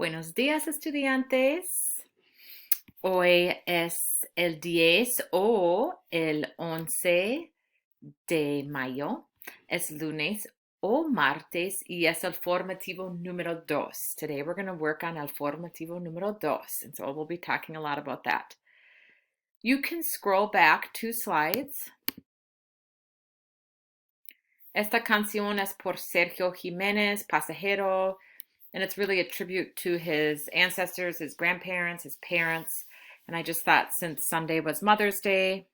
Buenos días, estudiantes. Hoy es el 10 o el 11 de mayo. Es lunes o martes y es el formativo número 2. Today we're going to work on el formativo número 2, and so we'll be talking a lot about that. You can scroll back 2 slides. Esta canción es por Sergio Jiménez, Pasajero, and it's really a tribute to his ancestors, his grandparents, his parents. And I just thought, since Sunday was Mother's Day,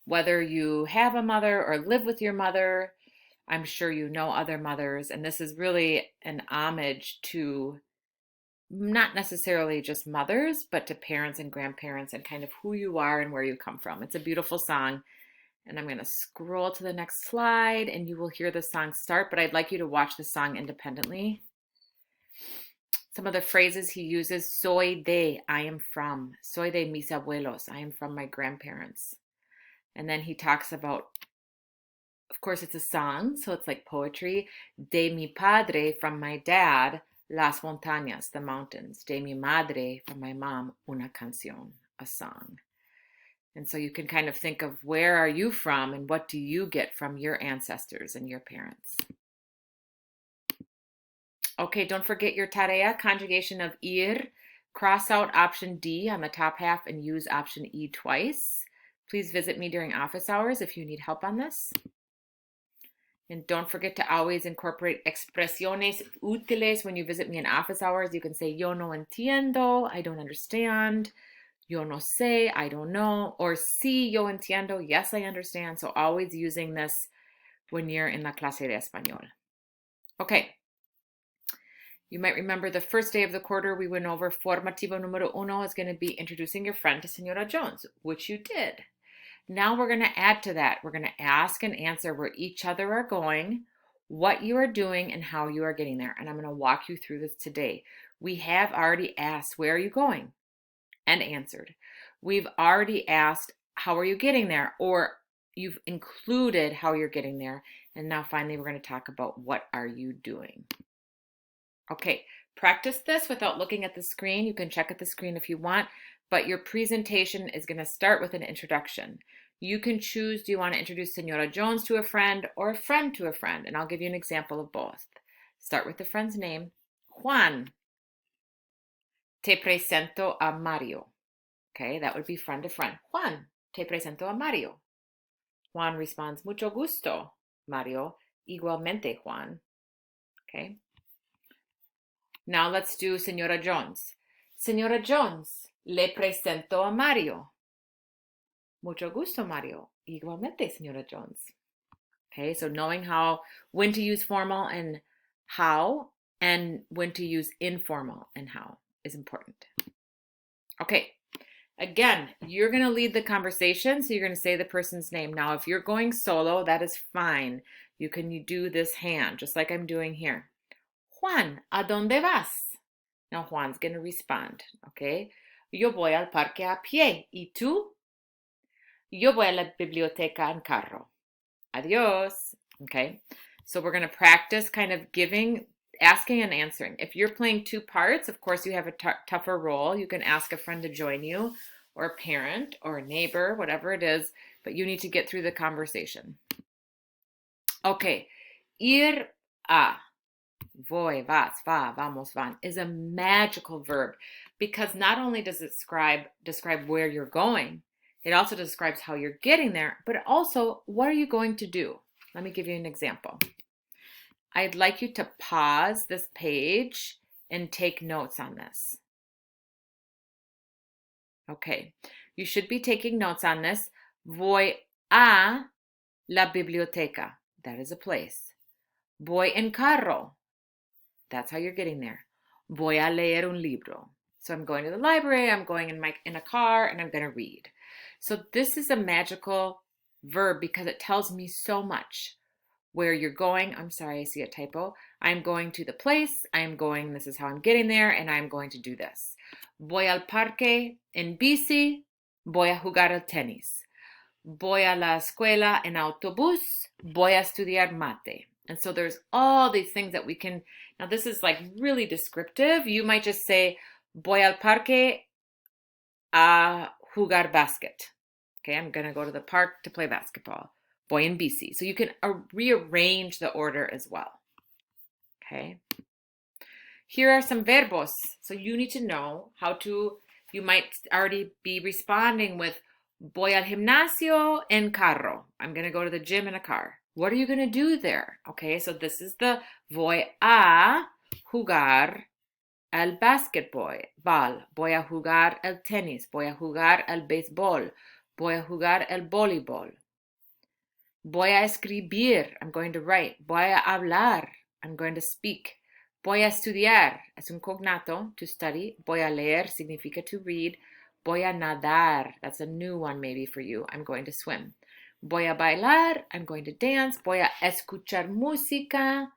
whether you have a mother or live with your mother, I'm sure you know other mothers, and this is really an homage to not necessarily just mothers, but to parents and grandparents and kind of who you are and where you come from. It's a beautiful song. And I'm going to scroll to the next slide and you will hear the song start, but I'd like you to watch the song independently. Some of the phrases he uses: soy de, I am from. Soy de mis abuelos, I am from my grandparents. And then he talks about, of course, it's a song, so it's like poetry. De mi padre, from my dad, las montañas, the mountains. De mi madre, from my mom, una canción, a song. And so you can kind of think of, where are you from and what do you get from your ancestors and your parents? Okay, don't forget your tarea, conjugation of ir. Cross out option D on the top half and use option E twice. Please visit me during office hours if you need help on this. And don't forget to always incorporate expresiones útiles when you visit me in office hours. You can say, yo no entiendo, I don't understand. Yo no sé, I don't know. Or sí, yo entiendo, yes, I understand. So always using this when you're in la clase de español. Okay. You might remember the first day of the quarter we went over formativo número uno is going to be introducing your friend to Senora Jones, which you did. Now we're going to add to that. We're going to ask and answer where each other are going, what you are doing, and how you are getting there. And I'm going to walk you through this today. We have already asked, where are you going? And answered. We've already asked, how are you getting there? Or you've included how you're getting there. And now finally we're going to talk about, what are you doing? Okay, practice this without looking at the screen. You can check at the screen if you want, but your presentation is going to start with an introduction. You can choose, do you want to introduce Senora Jones to a friend or a friend to a friend? And I'll give you an example of both. Start with the friend's name. Juan. Te presento a Mario. Okay, that would be friend to friend. Juan, te presento a Mario. Juan responds, mucho gusto, Mario. Igualmente, Juan. Okay. Now let's do Senora Jones. Senora Jones, le presento a Mario. Mucho gusto, Mario. Igualmente, Senora Jones. Okay, so knowing when to use formal and how, and when to use informal and how is important. Okay, again, you're going to lead the conversation, so you're going to say the person's name. Now, if you're going solo, that is fine. You can do this hand, just like I'm doing here. Juan, ¿a dónde vas? Now Juan's going to respond, okay? Yo voy al parque a pie. ¿Y tú? Yo voy a la biblioteca en carro. Adiós. Okay? So we're going to practice kind of asking and answering. If you're playing two parts, of course you have a tougher role. You can ask a friend to join you, or a parent, or a neighbor, whatever it is, but you need to get through the conversation. Okay. Ir a. Voy, vas, va, vamos, van is a magical verb, because not only does it describe where you're going, it also describes how you're getting there, but also, what are you going to do? Let me give you an example. I'd like you to pause this page and take notes on this. Okay, you should be taking notes on this. Voy a la biblioteca. That is a place. Voy en carro. That's how you're getting there. Voy a leer un libro. So I'm going to the library, I'm going in a car, and I'm going to read. So this is a magical verb because it tells me so much. Where you're going, I'm sorry, I see a typo. I'm going to the place, this is how I'm getting there, and I'm going to do this. Voy al parque en bici, voy a jugar al tenis. Voy a la escuela en autobús, voy a estudiar mate. And so there's all these things that we can Now this is like really descriptive. You might just say, voy al parque a jugar basket. Okay, I'm going to go to the park to play basketball. Voy en bici. So you can rearrange the order as well. Okay. Here are some verbos. So you need to know how to, you might already be responding with voy al gimnasio en carro. I'm going to go to the gym in a car. What are you going to do there? Okay, so this is the voy a jugar al básquetbol. Voy a jugar el tenis. Voy a jugar el béisbol. Voy a jugar el voleibol. Voy a escribir. I'm going to write. Voy a hablar. I'm going to speak. Voy a estudiar. Es un cognato, to study. Voy a leer significa to read. Voy a nadar. That's a new one maybe for you. I'm going to swim. Voy a bailar. I'm going to dance. Voy a escuchar música.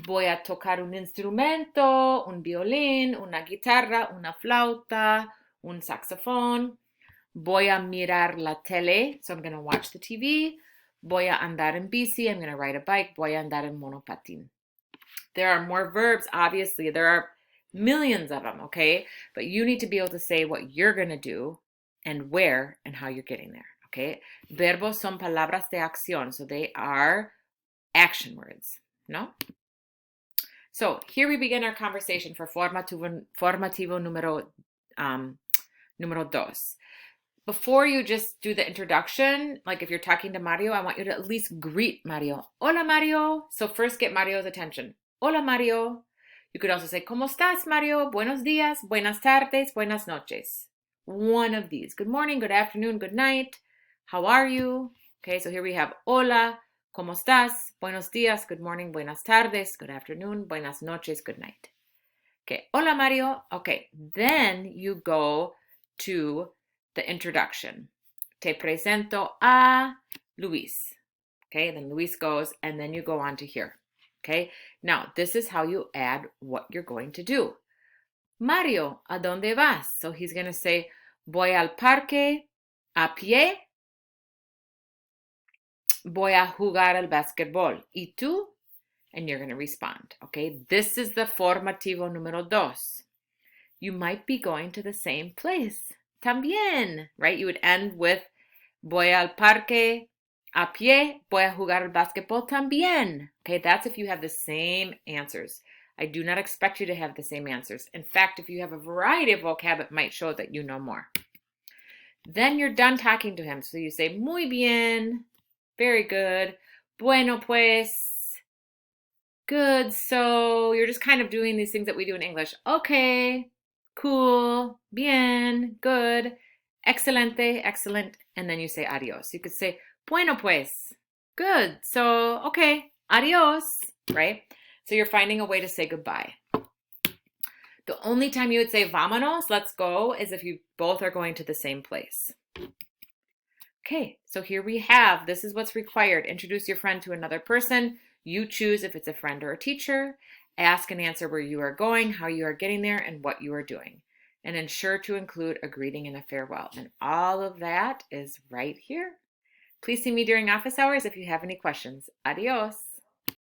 Voy a tocar un instrumento, un violín, una guitarra, una flauta, un saxofón. Voy a mirar la tele, so I'm going to watch the TV. Voy a andar en bici, I'm going to ride a bike. Voy a andar en monopatín. There are more verbs, obviously. There are millions of them, okay? But you need to be able to say what you're going to do and where and how you're getting there, okay? Verbos son palabras de acción, so they are action words, no? So here we begin our conversation for formativo número dos. Before you just do the introduction, like if you're talking to Mario, I want you to at least greet Mario. Hola, Mario. So first get Mario's attention. Hola, Mario. You could also say, ¿Cómo estás, Mario? Buenos días, buenas tardes, buenas noches. One of these. Good morning, good afternoon, good night. How are you? Okay, so here we have hola. ¿Cómo estás? Buenos días, good morning, buenas tardes, good afternoon, buenas noches, good night. Okay, hola Mario. Okay, then you go to the introduction. Te presento a Luis. Okay, then Luis goes, and then you go on to here. Okay, now this is how you add what you're going to do. Mario, ¿a dónde vas? So he's going to say, voy al parque a pie. Voy a jugar al básquetbol. ¿Y tú? And you're going to respond. Okay, this is the formativo número dos. You might be going to the same place. También, right? You would end with voy al parque a pie. Voy a jugar al básquetbol también. Okay, that's if you have the same answers. I do not expect you to have the same answers. In fact, if you have a variety of vocab, it might show that you know more. Then you're done talking to him. So you say, muy bien. Very good. Bueno, pues. Good. So you're just kind of doing these things that we do in English. Okay. Cool. Bien. Good. Excelente. Excellent. And then you say adios. You could say, bueno, pues. Good. So, okay. Adios. Right? So you're finding a way to say goodbye. The only time you would say vámonos, let's go, is if you both are going to the same place. Okay, so here we have, this is what's required. Introduce your friend to another person. You choose if it's a friend or a teacher. Ask and answer where you are going, how you are getting there, and what you are doing. And ensure to include a greeting and a farewell. And all of that is right here. Please see me during office hours if you have any questions. Adios.